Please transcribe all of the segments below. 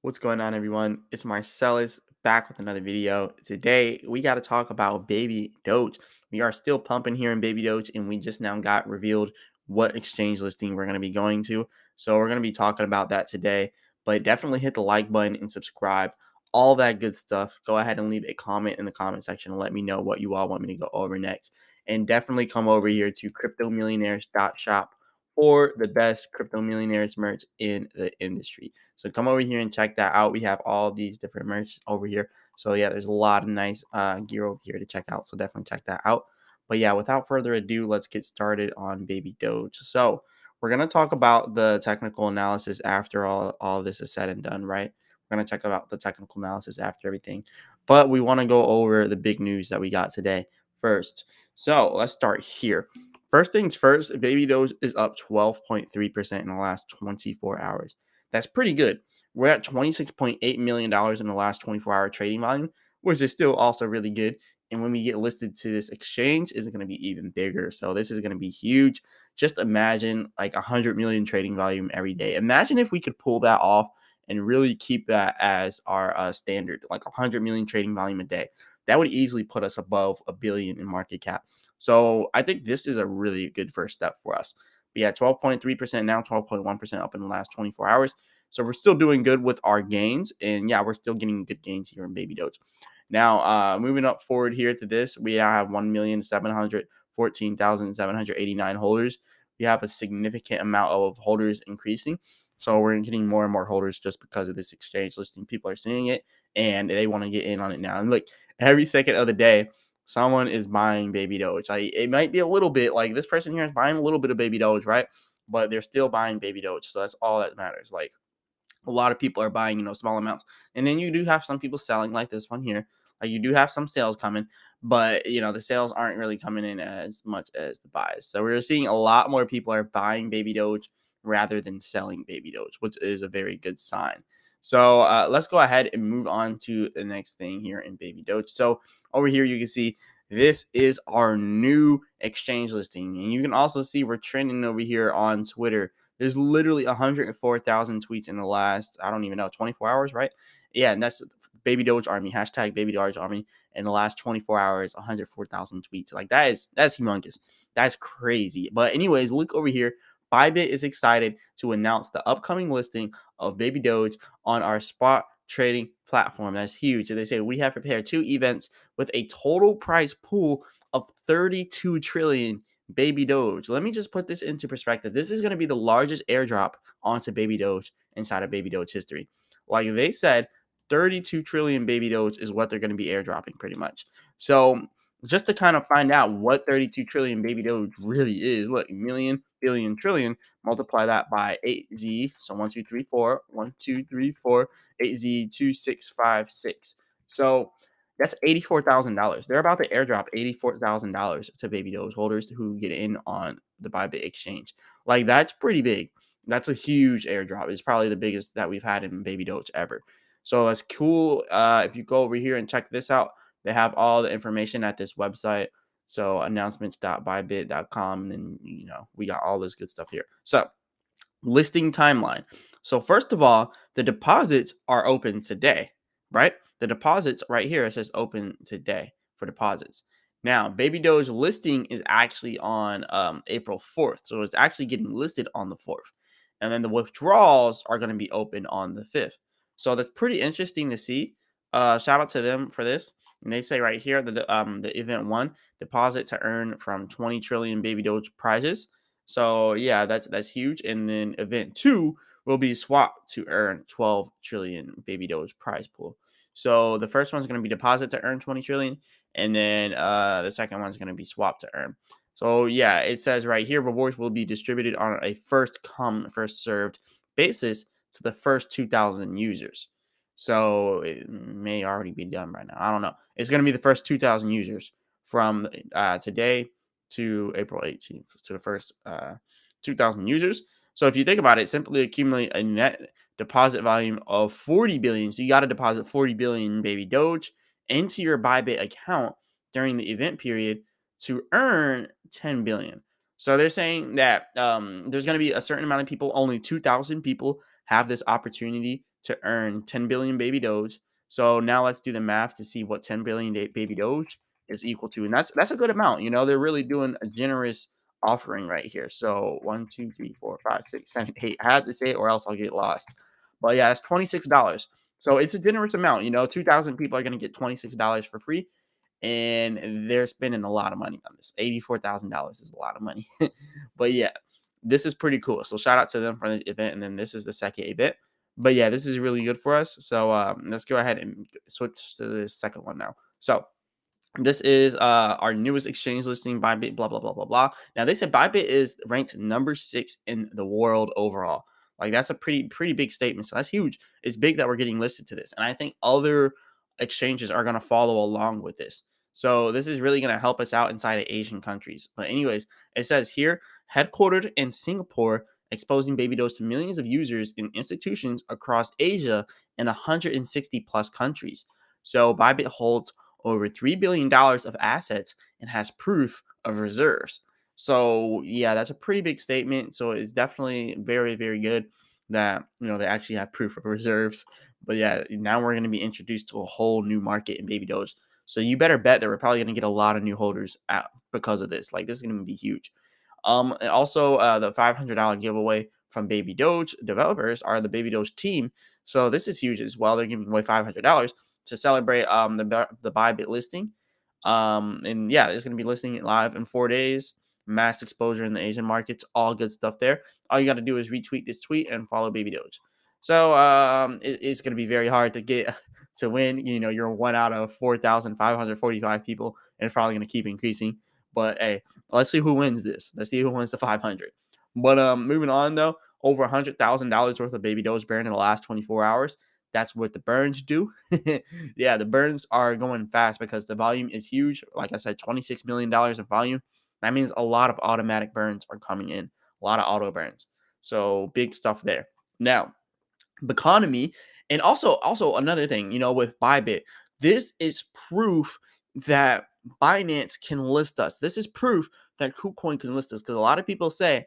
What's going on, everyone? It's Marsellis back with another video. Today, we got to talk about Baby Doge. We are still pumping here in Baby Doge, and we just now got revealed what exchange listing we're going to be going to. So, we're going to be talking about that today. But definitely hit the like button and subscribe. All that good stuff. Go ahead and leave a comment in the comment section and let me know what you all want me to go over next. And definitely come over here to cryptomillionaires.shop for the best crypto millionaires merch in the industry. So come over here and check that out. We have all these different merch over here. So yeah, there's a lot of nice gear over here to check out. So definitely check that out. But yeah, without further ado, let's get started on Baby Doge. So we're gonna talk about the technical analysis after all this is said and done, right? We're gonna check about the technical analysis after everything. But we want to go over the big news that we got today first. So let's start here. First things first, Baby Doge is up 12.3% in the last 24 hours. That's pretty good. We're at $26.8 million in the last 24-hour trading volume, which is still also really good. And when we get listed to this exchange, it's going to be even bigger. So this is going to be huge. Just imagine like 100 million trading volume every day. Imagine if we could pull that off and really keep that as our standard, like 100 million trading volume a day. That would easily put us above a billion in market cap. So I think this is a really good first step for us. But yeah, 12.3% now, 12.1% up in the last 24 hours. So we're still doing good with our gains. And yeah, we're still getting good gains here in Baby Doge. Now, moving up forward here to this, we now have 1,714,789 holders. We have a significant amount of holders increasing. So we're getting more and more holders just because of this exchange listing. People are seeing it and they want to get in on it now. And look, every second of the day, someone is buying Baby Doge. Like, it might be a little bit like this person here is buying a little bit of Baby Doge, right? But they're still buying Baby Doge. So that's all that matters. Like, a lot of people are buying, small amounts. And then you do have some people selling like this one here. Like, you do have some sales coming, but the sales aren't really coming in as much as the buys. So we're seeing a lot more people are buying Baby Doge rather than selling Baby Doge, which is a very good sign. So let's go ahead and move on to the next thing here in Baby Doge. So over here, you can see this is our new exchange listing. And you can also see we're trending over here on Twitter. There's literally 104,000 tweets in the last, I don't even know, 24 hours, right? Yeah, and that's Baby Doge Army, hashtag Baby Doge Army. In the last 24 hours, 104,000 tweets. Like, that's humongous. That's crazy. But anyways, look over here. Bybit is excited to announce the upcoming listing of Baby Doge on our spot trading platform. That's huge. They say we have prepared 2 events with a total prize pool of 32 trillion Baby Doge. Let me just put this into perspective. This is going to be the largest airdrop onto Baby Doge inside of Baby Doge history. Like they said, 32 trillion Baby Doge is what they're going to be airdropping pretty much. So just to kind of find out what 32 trillion Baby Doge really is, look, million, billion, trillion, multiply that by 8Z. So 1, 2, 3, 4, 1, 2, 3, 4, 8Z, 2, 6, 5, 6. So that's $84,000. They're about to airdrop $84,000 to Baby Doge holders who get in on the Bybit exchange. Like, that's pretty big. That's a huge airdrop. It's probably the biggest that we've had in Baby Doge ever. So that's cool. If you go over here and check this out, they have all the information at this website. So announcements.bybit.com. And then, we got all this good stuff here. So listing timeline. So first of all, the deposits are open today, right? The deposits right here, it says open today for deposits. Now, Baby Doge listing is actually on April 4th. So it's actually getting listed on the 4th. And then the withdrawals are going to be open on the 5th. So that's pretty interesting to see. Shout out to them for this. And they say right here the event 1, deposit to earn from 20 trillion Baby Doge prizes. So yeah, that's huge. And then event 2 will be swapped to earn 12 trillion Baby Doge prize pool. So the first one's going to be deposit to earn 20 trillion, and then the second one's going to be swap to earn. So yeah, it says right here rewards will be distributed on a first come first served basis to the first 2,000 users. So it may already be done right now. I don't know. It's going to be the first 2,000 users from today to April 18th, to the first 2,000 users. So if you think about it, simply accumulate a net deposit volume of 40 billion. So you got to deposit 40 billion Baby Doge into your Bybit account during the event period to earn 10 billion. So they're saying that there's going to be a certain amount of people, only 2,000 people have this opportunity to earn 10 billion baby doge. So now let's do the math to see what 10 billion baby doge is equal to, and that's a good amount. They're really doing a generous offering right here. So 1, 2, 3, 4, 5, 6, 7, 8. I have to say it or else I'll get lost. But yeah, it's $26. So it's a generous amount. 2,000 people are going to get $26 for free, and they're spending a lot of money on this. $84,000 is a lot of money. But yeah, this is pretty cool. So shout out to them for this event, and then this is the second event. But yeah, this is really good for us. So let's go ahead and switch to the second one now. So this is our newest exchange listing, Bybit, blah, blah, blah, blah, blah. Now, they said Bybit is ranked number 6 in the world overall. Like, that's a pretty big statement. So that's huge. It's big that we're getting listed to this. And I think other exchanges are going to follow along with this. So this is really going to help us out inside of Asian countries. But anyways, it says here, headquartered in Singapore, exposing baby doge to millions of users in institutions across Asia and 160 plus countries. So Bybit holds over $3 billion of assets and has proof of reserves. So, yeah, that's a pretty big statement. So, it's definitely very, very good that, they actually have proof of reserves. But yeah, now we're going to be introduced to a whole new market in baby doge. So, you better bet that we're probably going to get a lot of new holders out because of this. Like, this is going to be huge. And also, the $500 giveaway from Baby Doge developers are the Baby Doge team. So this is huge as well. They're giving away $500 to celebrate the Bybit listing. And yeah, it's going to be listing it live in 4 days. Mass exposure in the Asian markets, all good stuff there. All you got to do is retweet this tweet and follow Baby Doge. So it's going to be very hard to get to win. You're one out of 4,545 people, and it's probably going to keep increasing. But hey, let's see who wins this. Let's see who wins the 500. But moving on though, over $100,000 worth of baby doge burned in the last 24 hours. That's what the burns do. Yeah, the burns are going fast because the volume is huge. Like I said, $26 million in volume. That means a lot of automatic burns are coming in, a lot of auto burns. So big stuff there. Now, economy, and also another thing, with Bybit, this is proof that Binance can list us. This is proof that KuCoin can list us, because a lot of people say,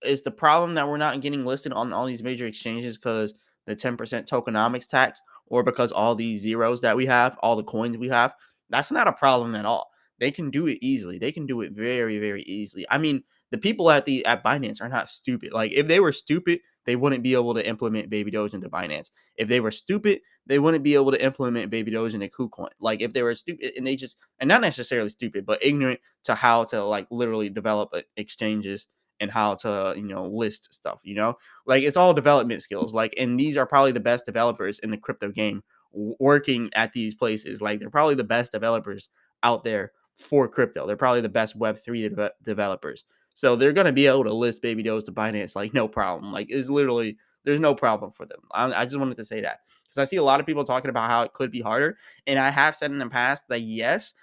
is the problem that we're not getting listed on all these major exchanges because the 10% tokenomics tax, or because all these zeros that we have, all the coins we have? That's not a problem at all. They can do it easily. They can do it very, very easily. I mean, the people at Binance are not stupid. Like, if they were stupid, they wouldn't be able to implement Baby Doge into Binance. If they were stupid, they wouldn't be able to implement Baby Doge into KuCoin. Like, if they were stupid, and not necessarily stupid, but ignorant to how to like literally develop exchanges and how to list stuff. Like, it's all development skills. Like, and these are probably the best developers in the crypto game working at these places. Like, they're probably the best developers out there for crypto. They're probably the best Web3 developers. So they're going to be able to list baby doge to Binance like no problem. Like, it's literally, there's no problem for them. I just wanted to say that, because I see a lot of people talking about how it could be harder, and I have said in the past that yes,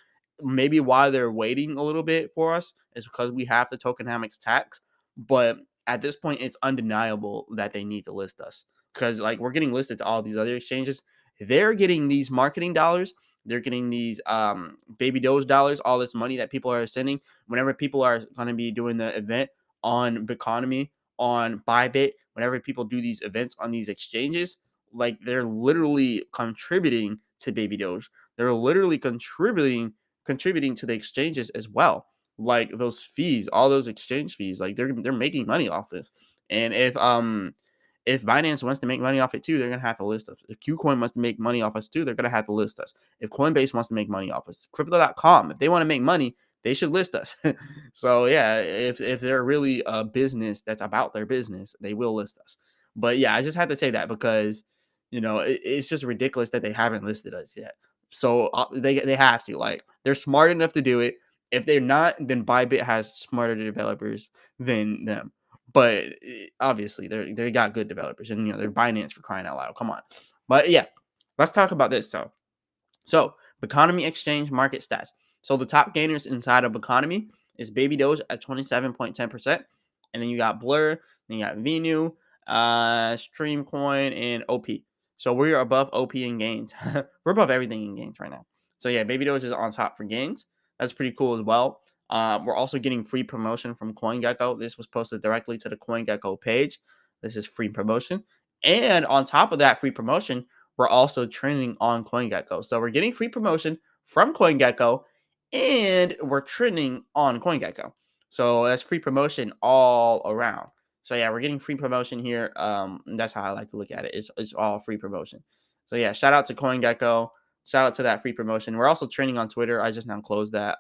maybe why they're waiting a little bit for us is because we have the tokenomics tax. But at this point, it's undeniable that they need to list us, because like, we're getting listed to all these other exchanges. They're getting these marketing dollars. They're getting these baby doge dollars, all this money that people are sending whenever people are going to be doing the event on Biconomy, on Bybit. Whenever people do these events on these exchanges, like, they're literally contributing to baby doge. They're literally contributing to the exchanges as well. Like, those fees, all those exchange fees, like, they're making money off this. And if Binance wants to make money off it too, they're gonna have to list us. If KuCoin wants to make money off us too, they're gonna have to list us. If Coinbase wants to make money off us, Crypto.com, if they want to make money, they should list us. So yeah, if they're really a business that's about their business, they will list us. But yeah, I just had to say that because it's just ridiculous that they haven't listed us yet. So they have to. Like, they're smart enough to do it. If they're not, then Bybit has smarter developers than them. But obviously, they got good developers, and they're Binance, for crying out loud. Come on. But yeah, let's talk about this. So Economy Exchange market stats. So the top gainers inside of Economy is Baby Doge at 27.10%, and then you got Blur, then you got Venu, Streamcoin, and OP. So we're above OP in gains. We're above everything in gains right now. So yeah, Baby Doge is on top for gains. That's pretty cool as well. We're also getting free promotion from CoinGecko. This was posted directly to the CoinGecko page. This is free promotion. And on top of that free promotion, we're also trending on CoinGecko. So we're getting free promotion from CoinGecko and we're trending on CoinGecko. So that's free promotion all around. So yeah, we're getting free promotion here. And that's how I like to look at it. It's all free promotion. So yeah, shout out to CoinGecko. Shout out to that free promotion. We're also trending on Twitter. I just now closed that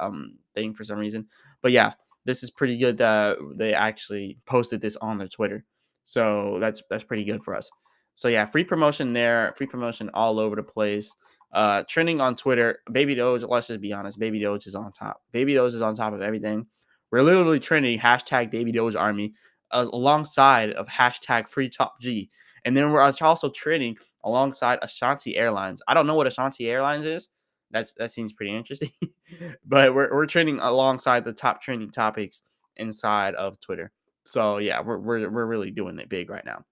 thing for some reason. But yeah, this is pretty good that they actually posted this on their Twitter. So that's pretty good for us. So yeah, free promotion there, free promotion all over the place. Trending on Twitter, Baby Doge. Let's just be honest, Baby Doge is on top. Baby Doge is on top of everything. We're literally trending hashtag Baby Doge Army alongside of hashtag Free Top G, and then we're also trending alongside Ashanti Airlines. I don't know what Ashanti Airlines is. That seems pretty interesting, but we're trending alongside the top trending topics inside of Twitter. So yeah, we're really doing it big right now.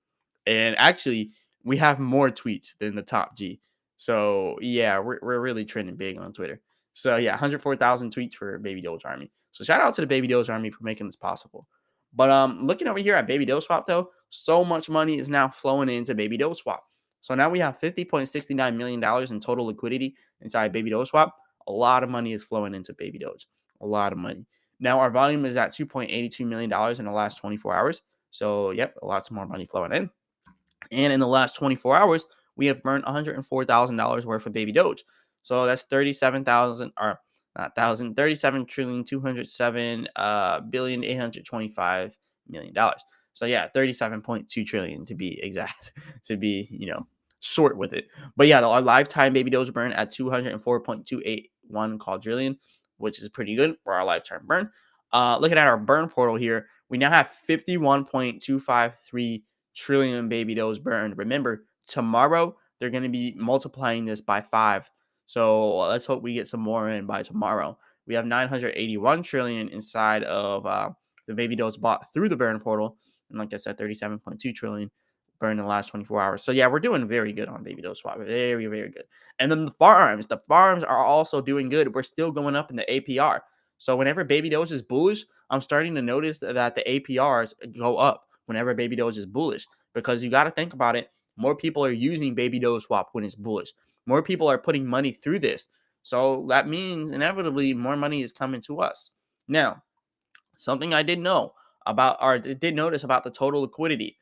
And actually, we have more tweets than the top G. So yeah, we're really trending big on Twitter. So yeah, 104,000 tweets for Baby Doge Army. So shout out to the Baby Doge Army for making this possible. But looking over here at Baby Doge Swap though, so much money is now flowing into Baby Doge Swap. So now we have $50.69 million in total liquidity inside Baby Doge Swap. A lot of money is flowing into Baby Doge. A lot of money. Now our volume is at $2.82 million in the last 24 hours. So yep, lots more money flowing in. And in the last 24 hours, we have burned $104,000 worth of Baby Doge. So that's 37,000 or not thousand, 37,207,825,000,000 dollars. So yeah, 37.2 trillion to be exact, to be, short with it. But yeah, our lifetime Baby Doge burn at 204.281 quadrillion, which is pretty good for our lifetime burn. Looking at our burn portal here, we now have 51.253 trillion Baby Doge burned. Remember, tomorrow they're going to be multiplying this by 5. So let's hope we get some more in by tomorrow. We have 981 trillion inside of the Baby Doge bought through the burn portal. And like I said, 37.2 trillion burned in the last 24 hours. So yeah, we're doing very good on Baby Doge swap. Very, very good. And then the farms are also doing good. We're still going up in the APR. So whenever Baby Doge is bullish, I'm starting to notice that the APRs go up whenever Baby Doge is bullish, because you got to think about it. More people are using Baby Doge swap when it's bullish. More people are putting money through this. So that means inevitably more money is coming to us. Now, something I did know about, or did notice about the total liquidity.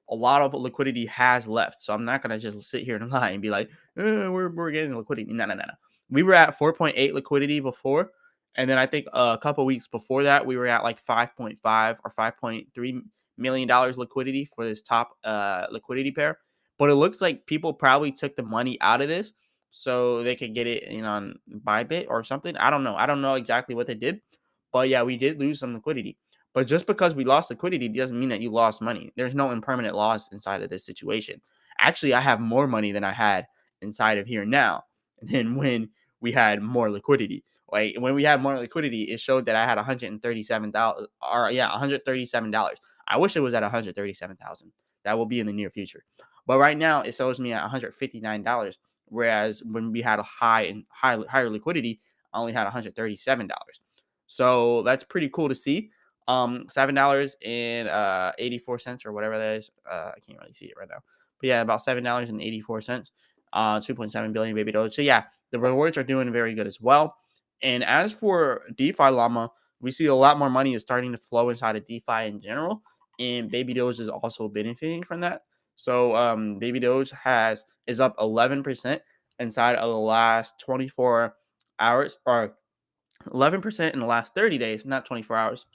A lot of liquidity has left. So I'm not going to just sit here and lie and be like, we're getting liquidity. No, no, no, no. We were at 4.8 liquidity before. And then I think a couple weeks before that, we were at like 5.5 or $5.3 million liquidity for this top liquidity pair. But it looks like people probably took the money out of this so they could get it in on Bybit or something. I don't know. I don't know exactly what they did. But yeah, we did lose some liquidity. But just because we lost liquidity doesn't mean that you lost money. There's no impermanent loss inside of this situation. Actually, I have more money than I had inside of here now than when we had more liquidity. Like when we had more liquidity, it showed that I had $137,000, or yeah, $137. I wish it was at 137,000. That will be in the near future. But right now, it shows me at $159. Whereas when we had a higher liquidity, I only had $137. So that's pretty cool to see. $7.84 or whatever that is. I can't really see it right now. But yeah, about $7.84. 2.7 billion Baby Doge. So yeah, the rewards are doing very good as well. And as for DeFi Llama, we see a lot more money is starting to flow inside of DeFi in general. And Baby Doge is also benefiting from that. So Baby Doge is up 11% inside of the last 24 hours, or 11% in the last 30 days, not 24 hours.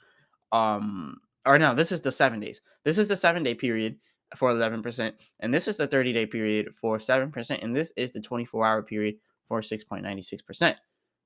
Or no, this is the 7 days. This is the 7-day period for 11%, and this is the 30-day period for 7%, and this is the 24-hour period for 6.96%.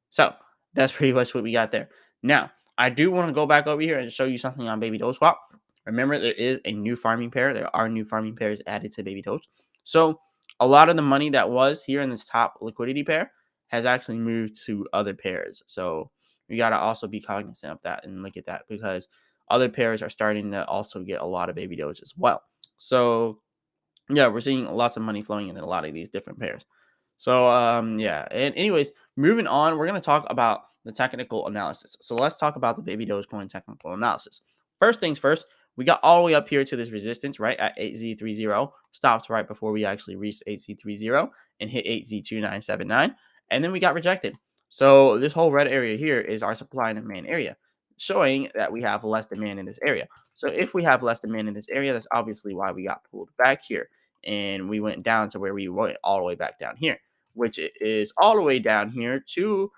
So that's pretty much what we got there. Now, I do want to go back over here and show you something on Baby Doge Swap. Remember, there is a new farming pair. There are new farming pairs added to Baby Doge. So a lot of the money that was here in this top liquidity pair has actually moved to other pairs. So you got to also be cognizant of that and look at that, because other pairs are starting to also get a lot of Baby Doge as well. So yeah, we're seeing lots of money flowing in a lot of these different pairs. So yeah, and anyways, moving on, we're gonna talk about the technical analysis. So let's talk about the Baby Dogecoin technical analysis. First things first, We got all the way up here to this resistance, right, at 8Z30, stopped right before we actually reached 8Z30 and hit 8Z2979, and then we got rejected. So this whole red area here is our supply and demand area, showing that we have less demand in this area. So if we have less demand in this area, that's obviously why we got pulled back here, and we went down to where we went all the way back down here, which is all the way down here to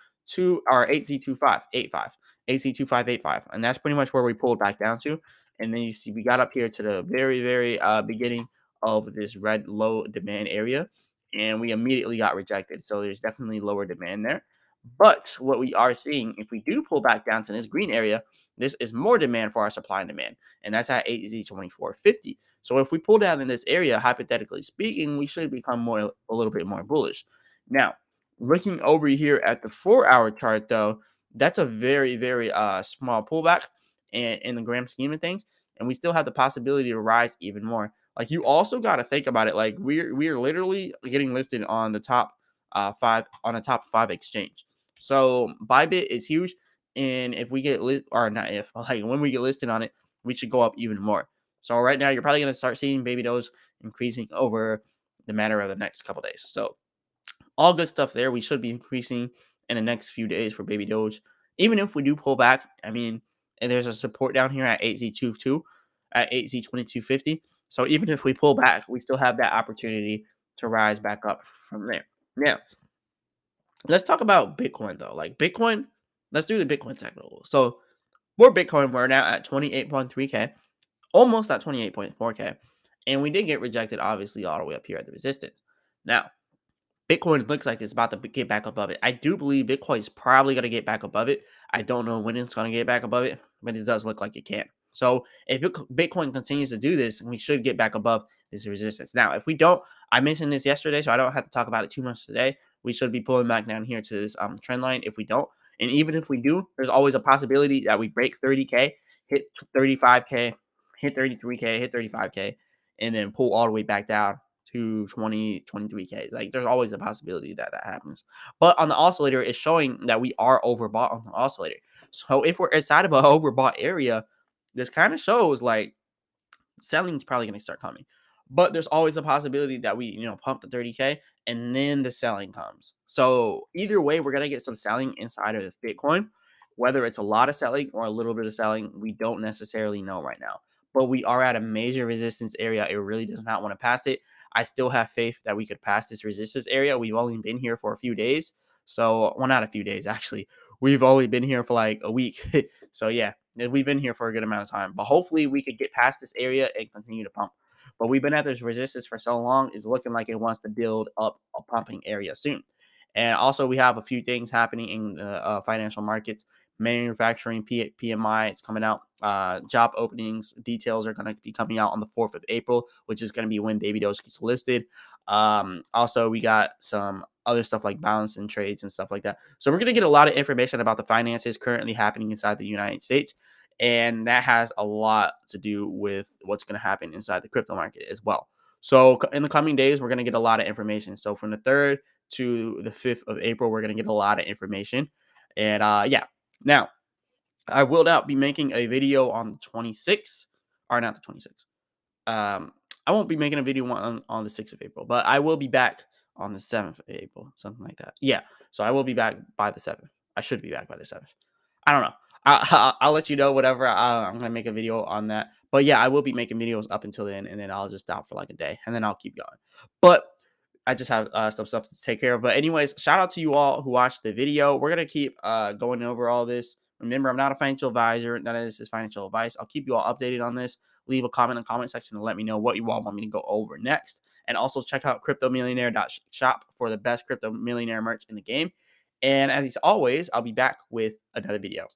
our 8Z2585, 8Z2585, and that's pretty much where we pulled back down to. And then you see we got up here to the very beginning of this red low demand area, and we immediately got rejected. So there's definitely lower demand there. But what we are seeing, if we do pull back down to this green area, this is more demand for our supply and demand, and that's at 8Z2450. So if we pull down in this area, hypothetically speaking, we should become a little bit more bullish. Now, looking over here at the 4-hour chart, though, that's a very small pullback, and in the grand scheme of things, and we still have the possibility to rise even more. Like, you also got to think about it. Like, we're literally getting listed on the top five on a top 5 exchange. So Bybit is huge, and if we get or not if, like when we get listed on it, we should go up even more. So right now, you're probably gonna start seeing babydoge increasing over the matter of the next couple days. So all good stuff there. We should be increasing in the next few days for babydoge. Even if we do pull back, I mean, and there's a support down here at 8Z22, at 8Z2250. So even if we pull back, we still have that opportunity to rise back up from there. Now, let's talk about Bitcoin though. Like Bitcoin, let's do the Bitcoin technical. So for Bitcoin, we're now at 28.3K, almost at 28.4K. And we did get rejected, obviously, all the way up here at the resistance. Now, Bitcoin looks like it's about to get back above it. I do believe Bitcoin is probably going to get back above it. I don't know when it's going to get back above it, but it does look like it can. So if Bitcoin continues to do this, we should get back above this resistance. Now, if we don't, I mentioned this yesterday, so I don't have to talk about it too much today. We should be pulling back down here to this trend line if we don't. And even if we do, there's always a possibility that we break 30K, hit 35K, hit 33K, hit 35K, and then pull all the way back down to 23K. Like there's always a possibility that that happens. But on the oscillator, it's showing that we are overbought on the oscillator. So if we're inside of an overbought area, this kind of shows like selling is probably going to start coming. But there's always a possibility that we, pump the 30K and then the selling comes. So either way, we're going to get some selling inside of Bitcoin. Whether it's a lot of selling or a little bit of selling, we don't necessarily know right now. But we are at a major resistance area. It really does not want to pass it. I still have faith that we could pass this resistance area. We've only been here for a few days. So, well, not a few days, actually. We've only been here for like a week. So, yeah, we've been here for a good amount of time. But hopefully we could get past this area and continue to pump. But we've been at this resistance for so long, it's looking like it wants to build up a pumping area soon. And also, we have a few things happening in the financial markets. Manufacturing PMI, it's coming out. Job openings details are going to be coming out on the 4th of April, which is going to be when babydoge gets listed. Also, we got some other stuff like balance and trades and stuff like that. So we're going to get a lot of information about the finances currently happening inside the United States. And that has a lot to do with what's going to happen inside the crypto market as well. So in the coming days, we're going to get a lot of information. So from the 3rd to the 5th of April, we're going to get a lot of information. And yeah, now I will not be making a video on the 26th, or not the 26th. I won't be making a video on the 6th of April, but I will be back on the 7th of April, something like that. Yeah, so I will be back by the 7th. I should be back by the 7th. I don't know. I'll let you know whatever. I'm going to make a video on that. But yeah, I will be making videos up until then, and then I'll just stop for like a day, and then I'll keep going. But I just have some stuff to take care of. But anyways, shout out to you all who watched the video. We're going to keep going over all this. Remember, I'm not a financial advisor. None of this is financial advice. I'll keep you all updated on this. Leave a comment in the comment section and let me know what you all want me to go over next. And also check out cryptomillionaire.shop for the best crypto millionaire merch in the game. And as always, I'll be back with another video.